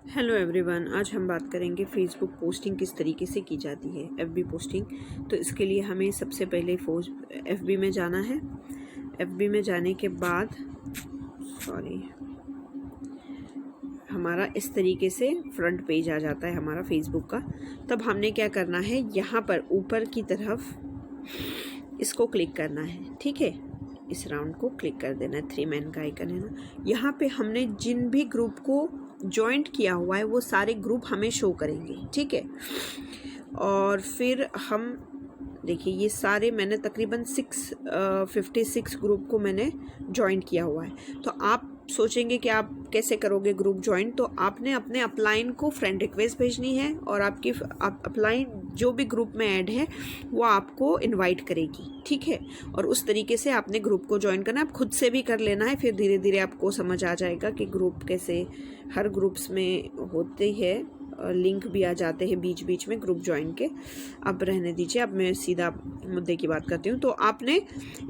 Hello everyone, आज हम बात करेंगे फेसबुक पोस्टिंग किस तरीके से की जाती है, एफबी पोस्टिंग। तो इसके लिए हमें सबसे पहले एफबी में जाना है। एफबी में जाने के बाद हमारा इस तरीके से फ्रंट पेज आ जाता है हमारा फेसबुक का। तब हमने क्या करना है, यहाँ पर ऊपर की तरफ इसको क्लिक करना है। ठीक है, इस राउंड को क्लिक कर देना है, 3 मैन का आइकन है ना। यहाँ पे हमने जिन भी ग्रुप को ज्वाइंट किया हुआ है वो सारे ग्रुप हमें शो करेंगे। ठीक है, और फिर हम देखिए ये सारे मैंने तकरीबन 56 ग्रुप को मैंने ज्वाइंट किया हुआ है। तो आप सोचेंगे कि आप कैसे करोगे ग्रुप ज्वाइंट। तो आपने अपने अपलाइन को फ्रेंड रिक्वेस्ट भेजनी है और आपकी अपलाइन जो भी ग्रुप में ऐड है वो आपको इनवाइट करेगी। ठीक है, और उस तरीके से आपने ग्रुप को ज्वाइन करना है। आप खुद से भी कर लेना है, फिर धीरे धीरे आपको समझ आ जाएगा कि ग्रुप कैसे हर ग्रुप्स में होते हैं। लिंक भी आ जाते हैं बीच बीच में ग्रुप ज्वाइन के। अब रहने दीजिए, अब मैं सीधा मुद्दे की बात करती हूँ। तो आपने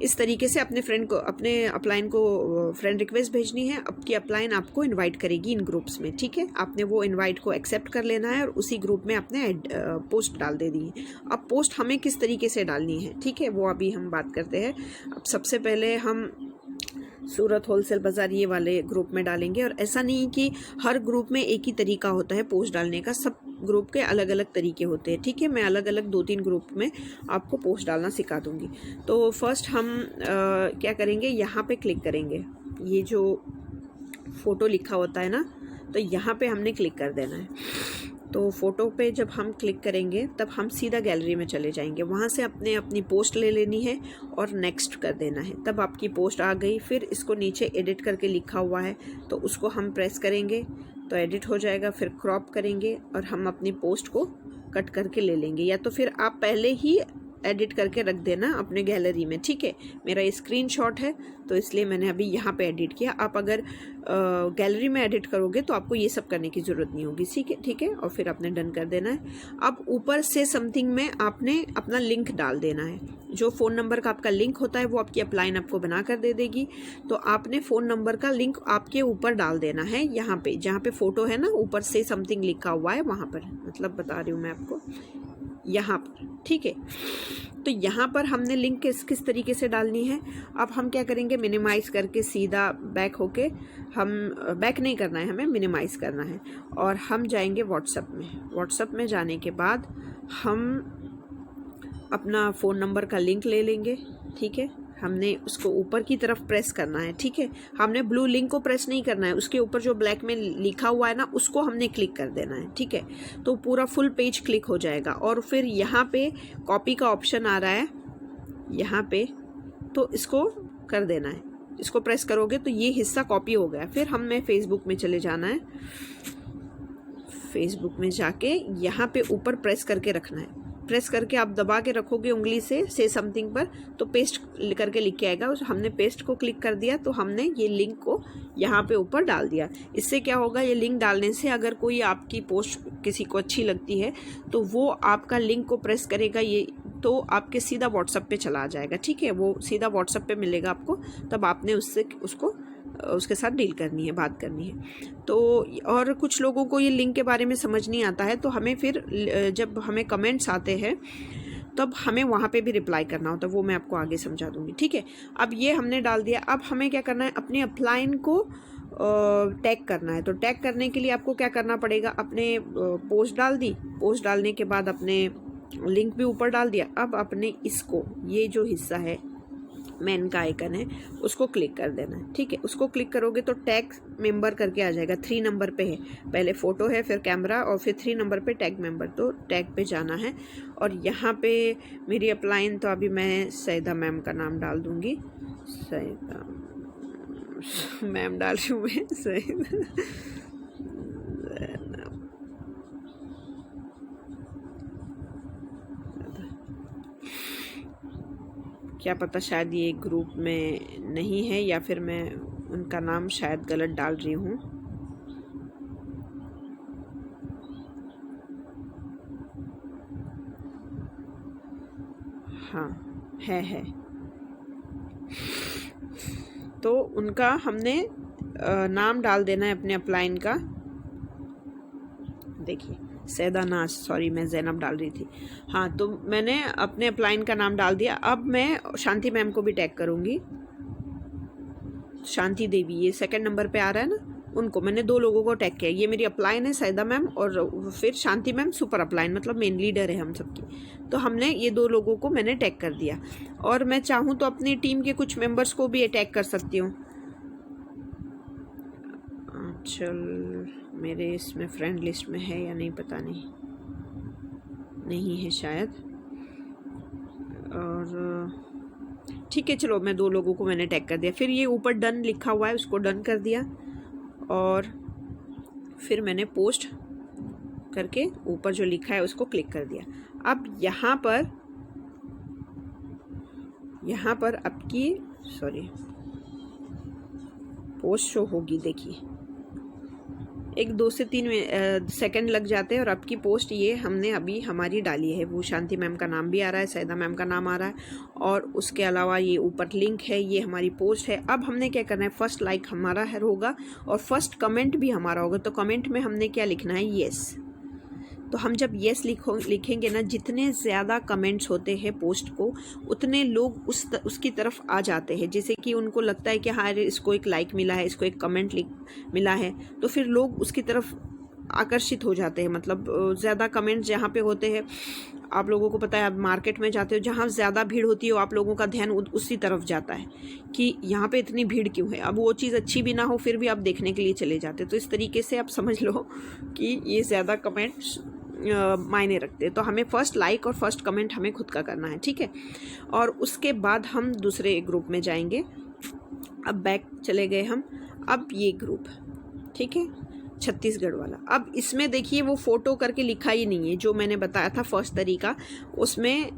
इस तरीके से अपने फ्रेंड को, अपने अपलाइन को फ्रेंड रिक्वेस्ट भेजनी है। आपकी अपलाइन आपको इनवाइट करेगी इन ग्रुप्स में। ठीक है, आपने वो इनवाइट को एक्सेप्ट कर लेना है और उसी ग्रुप में आपने पोस्ट डाल दे दी है। अब पोस्ट हमें किस तरीके से डालनी है, ठीक है, वो अभी हम बात करते हैं। अब सबसे पहले हम सूरत होलसेल बाज़ार ये वाले ग्रुप में डालेंगे। और ऐसा नहीं कि हर ग्रुप में एक ही तरीका होता है पोस्ट डालने का, सब ग्रुप के अलग अलग तरीके होते हैं। ठीक है, मैं अलग अलग 2-3 ग्रुप में आपको पोस्ट डालना सिखा दूंगी। तो फर्स्ट हम क्या करेंगे, यहाँ पे क्लिक करेंगे। ये जो फ़ोटो लिखा होता है ना, तो यहाँ पे हमने क्लिक कर देना है। तो फ़ोटो पे जब हम क्लिक करेंगे तब हम सीधा गैलरी में चले जाएंगे। वहाँ से अपनी पोस्ट ले लेनी है और नेक्स्ट कर देना है। तब आपकी पोस्ट आ गई। फिर इसको नीचे एडिट करके लिखा हुआ है तो उसको हम प्रेस करेंगे तो एडिट हो जाएगा। फिर क्रॉप करेंगे और हम अपनी पोस्ट को कट करके ले लेंगे, या तो फिर आप पहले ही एडिट करके रख देना अपने गैलरी में। ठीक है, मेरा ये स्क्रीनशॉट है तो इसलिए मैंने अभी यहाँ पे एडिट किया। आप अगर गैलरी में एडिट करोगे तो आपको ये सब करने की ज़रूरत नहीं होगी। ठीक है, और फिर आपने डन कर देना है। अब ऊपर से समथिंग में आपने अपना लिंक डाल देना है। जो फ़ोन नंबर का आपका लिंक होता है वो आपकी अपलाइन आपको बना कर दे देगी। तो आपने फ़ोन नंबर का लिंक आपके ऊपर डाल देना है, यहाँ पे जहाँ पे फ़ोटो है ना, ऊपर से समथिंग लिखा हुआ है वहाँ पर, मतलब बता रही हूँ मैं आपको, यहाँ पर। ठीक है, तो यहाँ पर हमने लिंक किस तरीके से डालनी है। अब हम क्या करेंगे, मिनिमाइज़ करके सीधा बैक होके, हम बैक नहीं करना है, हमें मिनिमाइज़ करना है और हम जाएंगे व्हाट्सएप में। व्हाट्सएप में जाने के बाद हम अपना फ़ोन नंबर का लिंक ले लेंगे। ठीक है, हमने उसको ऊपर की तरफ प्रेस करना है। ठीक है, हमने ब्लू लिंक को प्रेस नहीं करना है, उसके ऊपर जो ब्लैक में लिखा हुआ है ना उसको हमने क्लिक कर देना है। ठीक है, तो पूरा फुल पेज क्लिक हो जाएगा। और फिर यहाँ पे कॉपी का ऑप्शन आ रहा है यहाँ पे, तो इसको कर देना है। इसको प्रेस करोगे तो ये हिस्सा कॉपी हो गया। फिर हमें फेसबुक में चले जाना है। फेसबुक में जाके यहाँ पे ऊपर प्रेस करके रखना है। प्रेस करके आप दबा के रखोगे उंगली से समथिंग पर, तो पेस्ट करके लिख के आएगा। हमने पेस्ट को क्लिक कर दिया तो हमने ये लिंक को यहाँ पे ऊपर डाल दिया। इससे क्या होगा, ये लिंक डालने से अगर कोई आपकी पोस्ट किसी को अच्छी लगती है तो वो आपका लिंक को प्रेस करेगा, ये तो आपके सीधा व्हाट्सएप पे चला जाएगा। ठीक है, वो सीधा व्हाट्सएप पे मिलेगा आपको। तब आपने उसके साथ डील करनी है, बात करनी है। तो और कुछ लोगों को ये लिंक के बारे में समझ नहीं आता है, तो हमें फिर जब हमें कमेंट्स आते हैं तब हमें वहाँ पे भी रिप्लाई करना होता है, वो मैं आपको आगे समझा दूँगी। ठीक है, अब ये हमने डाल दिया। अब हमें क्या करना है, अपनी अपलाइन को टैग करना है। तो टैग करने के लिए आपको क्या करना पड़ेगा, अपने पोस्ट डाल दी, पोस्ट डालने के बाद अपने लिंक भी ऊपर डाल दिया। अब अपने इसको, ये जो हिस्सा है मैन का आइकन है, उसको क्लिक कर देना है। ठीक है, उसको क्लिक करोगे तो टैग मेंबर करके आ जाएगा। 3 नंबर पे है, पहले फ़ोटो है, फिर कैमरा और फिर 3 नंबर पे टैग मेंबर। तो टैग पे जाना है और यहाँ पे मेरी अपलाइन, तो अभी मैं सईदा मैम का नाम डाल दूँगी। सईदा मैम डाल रही हूँ मैं, सईदा। क्या पता शायद ये ग्रुप में नहीं है, या फिर मैं उनका नाम शायद गलत डाल रही हूँ। हाँ, है। तो उनका हमने नाम डाल देना है अपने अपलाइन का। देखिए सैदा नाज, सॉरी मैं ज़ैनब डाल रही थी। हाँ, तो मैंने अपने अपलाइन का नाम डाल दिया। अब मैं शांति मैम को भी टैग करूँगी, शांति देवी, ये सेकंड नंबर पे आ रहा है ना, उनको मैंने 2 लोगों को टैग किया। ये मेरी अपलाइन है सैदा मैम, और फिर शांति मैम सुपर अपलाइन, मतलब मेन लीडर है हम सबकी। तो हमने ये 2 लोगों को मैंने टैग कर दिया, और मैं चाहूँ तो अपनी टीम के कुछ मेंबर्स को भी टैग कर सकती हूँ। चल मेरे इसमें फ्रेंड लिस्ट में है या नहीं पता नहीं है शायद। और ठीक है, चलो मैं 2 लोगों को मैंने टैग कर दिया। फिर ये ऊपर डन लिखा हुआ है, उसको डन कर दिया, और फिर मैंने पोस्ट करके ऊपर जो लिखा है उसको क्लिक कर दिया। अब यहाँ पर आपकी पोस्ट शो होगी। देखिए 1, 2 से 3 सेकंड लग जाते हैं, और आपकी पोस्ट ये हमने अभी हमारी डाली है। वो शांति मैम का नाम भी आ रहा है, सैदा मैम का नाम आ रहा है, और उसके अलावा ये ऊपर लिंक है, ये हमारी पोस्ट है। अब हमने क्या करना है, फर्स्ट लाइक हमारा होगा और फर्स्ट कमेंट भी हमारा होगा। तो कमेंट में हमने क्या लिखना है, येस। तो हम जब येस लिखेंगे ना, जितने ज़्यादा कमेंट्स होते हैं पोस्ट को, उतने लोग उसकी तरफ आ जाते हैं। जैसे कि उनको लगता है कि हाँ इसको एक लाइक मिला है, इसको एक कमेंट मिला है, तो फिर लोग उसकी तरफ आकर्षित हो जाते हैं। मतलब ज़्यादा कमेंट्स जहाँ पे होते हैं, आप लोगों को पता है, आप मार्केट में जाते हो जहाँ ज़्यादा भीड़ होती है, आप लोगों का ध्यान उसी तरफ जाता है कि यहाँ पे इतनी भीड़ क्यों है। अब वो चीज़ अच्छी भी ना हो, फिर भी आप देखने के लिए चले जाते हो। तो इस तरीके से आप समझ लो कि ये ज़्यादा कमेंट्स मायने रखते हैं। तो हमें फर्स्ट लाइक और फर्स्ट कमेंट हमें खुद का करना है, ठीक है। और उसके बाद हम दूसरे ग्रुप में जाएंगे। अब बैक चले गए हम। अब ये ग्रुप, ठीक है, छत्तीसगढ़ वाला। अब इसमें देखिए वो फ़ोटो करके लिखा ही नहीं है, जो मैंने बताया था फर्स्ट तरीका, उसमें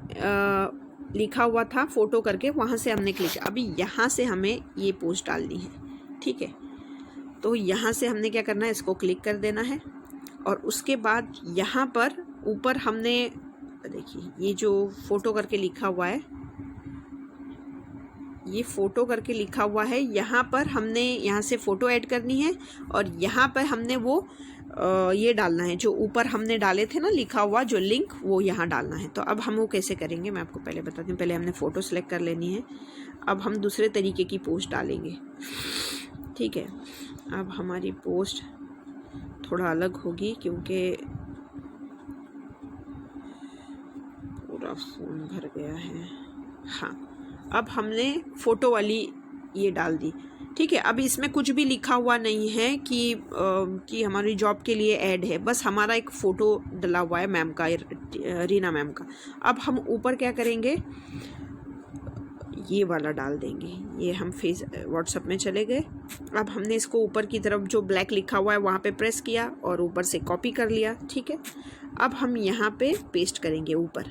लिखा हुआ था फ़ोटो करके, वहाँ से हमने क्लिक। अभी यहाँ से हमें ये पोस्ट डालनी है, ठीक है। तो यहाँ से हमने क्या करना है, इसको क्लिक कर देना है, और उसके बाद यहाँ पर ऊपर हमने देखिए ये जो फ़ोटो करके लिखा हुआ है, ये फ़ोटो करके लिखा हुआ है, यहाँ पर हमने यहाँ से फ़ोटो ऐड करनी है, और यहाँ पर हमने वो ये डालना है जो ऊपर हमने डाले थे ना लिखा हुआ जो लिंक, वो यहाँ डालना है। तो अब हम वो कैसे करेंगे मैं आपको पहले बताती हूँ। पहले हमने फ़ोटो सेलेक्ट कर लेनी है। अब हम दूसरे तरीके की पोस्ट डालेंगे, ठीक है। अब हमारी पोस्ट थोड़ा अलग होगी क्योंकि पूरा फ़ोन भर गया है। हाँ, अब हमने फ़ोटो वाली ये डाल दी, ठीक है। अब इसमें कुछ भी लिखा हुआ नहीं है कि हमारी जॉब के लिए ऐड है, बस हमारा एक फ़ोटो डला हुआ है मैम का, रीना मैम का। अब हम ऊपर क्या करेंगे, ये वाला डाल देंगे। ये हम व्हाट्सएप में चले गए। अब हमने इसको ऊपर की तरफ जो ब्लैक लिखा हुआ है वहाँ पे प्रेस किया और ऊपर से कॉपी कर लिया, ठीक है। अब हम यहाँ पे पेस्ट करेंगे ऊपर।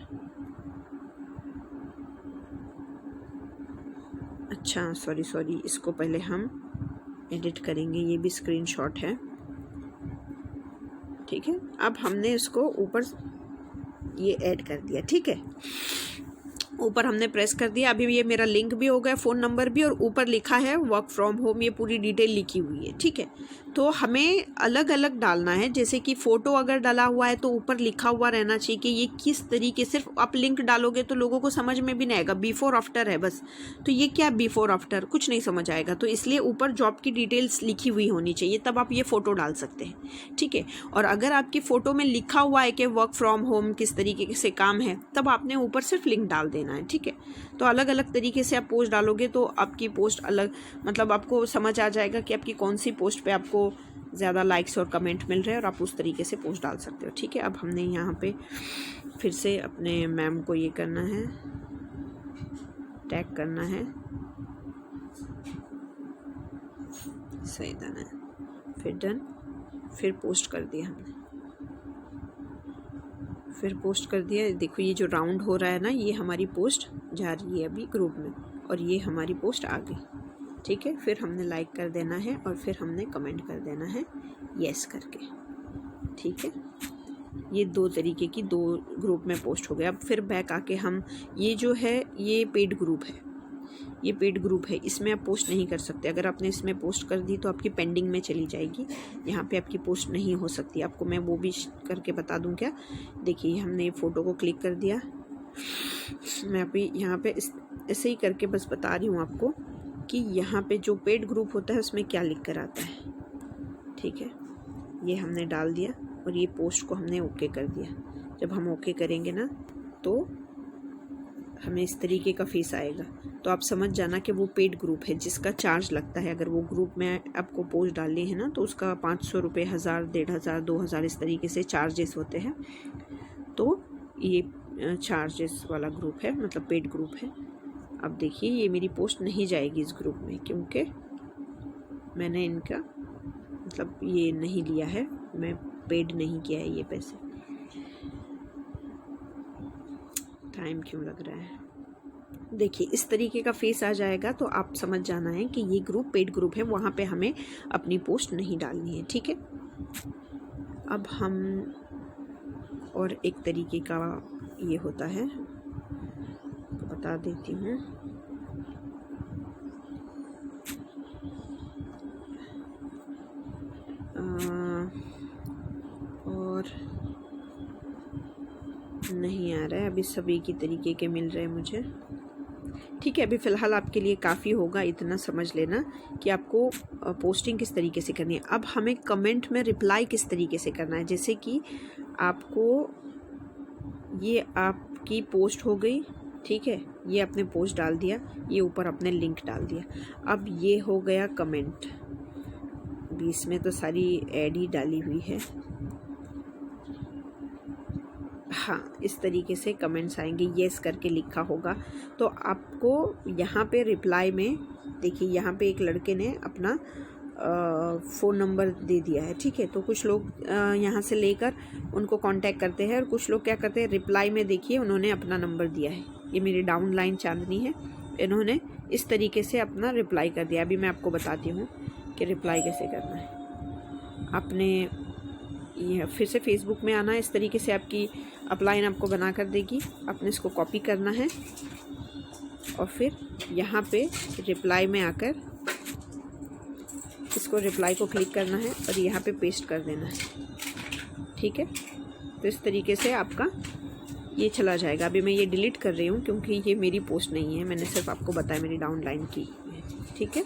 अच्छा सॉरी, इसको पहले हम एडिट करेंगे, ये भी स्क्रीनशॉट है, ठीक है। अब हमने इसको ऊपर ये ऐड कर दिया, ठीक है। ऊपर हमने प्रेस कर दिया। अभी ये मेरा लिंक भी हो गया, फ़ोन नंबर भी, और ऊपर लिखा है वर्क फ्रॉम होम, ये पूरी डिटेल लिखी हुई है, ठीक है। तो हमें अलग अलग डालना है। जैसे कि फ़ोटो अगर डाला हुआ है तो ऊपर लिखा हुआ रहना चाहिए कि ये किस तरीके, सिर्फ आप लिंक डालोगे तो लोगों को समझ में भी नहीं आएगा, बिफोर आफ्टर है बस। तो ये क्या बिफोर आफ्टर, कुछ नहीं समझ आएगा। तो इसलिए ऊपर जॉब की डिटेल्स लिखी हुई होनी चाहिए, तब आप ये फ़ोटो डाल सकते हैं, ठीक है। और अगर आपकी फ़ोटो में लिखा हुआ है कि वर्क फ्रॉम होम किस तरीके से काम है, तब आपने ऊपर सिर्फ लिंक डाल देना है, ठीक है। तो अलग अलग तरीके से आप पोस्ट डालोगे तो आपकी पोस्ट अलग, मतलब आपको समझ आ जाएगा कि आपकी कौन सी पोस्ट पे आपको ज़्यादा लाइक्स और कमेंट मिल रहे हैं, और आप उस तरीके से पोस्ट डाल सकते हो, ठीक है। अब हमने यहाँ पे फिर से अपने मैम को ये करना है, टैग करना है, सही डन है, फिर डन, फिर पोस्ट कर दिया हमने, फिर पोस्ट कर दिया। देखो ये जो राउंड हो रहा है ना, ये हमारी पोस्ट जा रही है अभी ग्रुप में, और ये हमारी पोस्ट आ गई, ठीक है। फिर हमने लाइक कर देना है, और फिर हमने कमेंट कर देना है यस करके, ठीक है। ये 2 तरीके की 2 ग्रुप में पोस्ट हो गया। अब फिर बैक आके हम, ये जो है ये पेड ग्रुप है, ये पेड ग्रुप है, इसमें आप पोस्ट नहीं कर सकते। अगर आपने इसमें पोस्ट कर दी तो आपकी पेंडिंग में चली जाएगी, यहाँ पे आपकी पोस्ट नहीं हो सकती। आपको मैं वो भी करके बता दूँ क्या? देखिए हमने फ़ोटो को क्लिक कर दिया, मैं अभी यहाँ पे ऐसे ही करके बस बता रही हूँ आपको कि यहाँ पे जो पेड ग्रुप होता है उसमें क्या लिख कर आता है। ठीक है, ये हमने डाल दिया और ये पोस्ट को हमने ओके कर दिया। जब हम ओके करेंगे ना तो हमें इस तरीके का फेस आएगा। तो आप समझ जाना कि वो पेड ग्रुप है जिसका चार्ज लगता है। अगर वो ग्रुप में आपको पोस्ट डालनी है ना तो उसका 500 रुपये, 1000, 1500, 2000 इस तरीके से चार्जेस होते हैं। तो ये चार्जेस वाला ग्रुप है, मतलब पेड ग्रुप है। अब देखिए ये मेरी पोस्ट नहीं जाएगी इस ग्रुप में, क्योंकि मैंने इनका मतलब ये नहीं लिया है, मैं पेड नहीं किया है ये पैसे। टाइम क्यों लग रहा है? देखिए इस तरीके का फेस आ जाएगा तो आप समझ जाना है कि ये ग्रुप पेड ग्रुप है, वहाँ पे हमें अपनी पोस्ट नहीं डालनी है। ठीक है, अब हम और एक तरीके का ये होता है तो बता देती हूँ। और नहीं आ रहा है अभी, सभी की तरीके के मिल रहे हैं मुझे। ठीक है, अभी फ़िलहाल आपके लिए काफ़ी होगा, इतना समझ लेना कि आपको पोस्टिंग किस तरीके से करनी है। अब हमें कमेंट में रिप्लाई किस तरीके से करना है। जैसे कि आपको ये आपकी पोस्ट हो गई, ठीक है, ये आपने पोस्ट डाल दिया, ये ऊपर आपने लिंक डाल दिया। अब ये हो गया कमेंट, बीच में तो सारी ऐड ही डाली हुई है। हाँ, इस तरीके से कमेंट्स आएंगे, येस करके लिखा होगा। तो आपको यहाँ पे रिप्लाई में देखिए, यहाँ पे एक लड़के ने अपना फ़ोन नंबर दे दिया है। ठीक है, तो कुछ लोग यहाँ से लेकर उनको कांटेक्ट करते हैं और कुछ लोग क्या करते हैं, रिप्लाई में देखिए उन्होंने अपना नंबर दिया है। ये मेरी डाउन लाइन चांदनी है, इन्होंने इस तरीके से अपना रिप्लाई कर दिया। अभी मैं आपको बताती हूँ कि रिप्लाई कैसे करना है। आपने ये फिर से फेसबुक में आना है, इस तरीके से आपकी अपलाइन आपको बना कर देगी। आपने इसको कॉपी करना है और फिर यहाँ पे रिप्लाई में आकर इसको रिप्लाई को क्लिक करना है और यहाँ पे पेस्ट कर देना है। ठीक है, तो इस तरीके से आपका ये चला जाएगा। अभी मैं ये डिलीट कर रही हूँ क्योंकि ये मेरी पोस्ट नहीं है, मैंने सिर्फ आपको बताया मेरी डाउन लाइन की। ठीक है।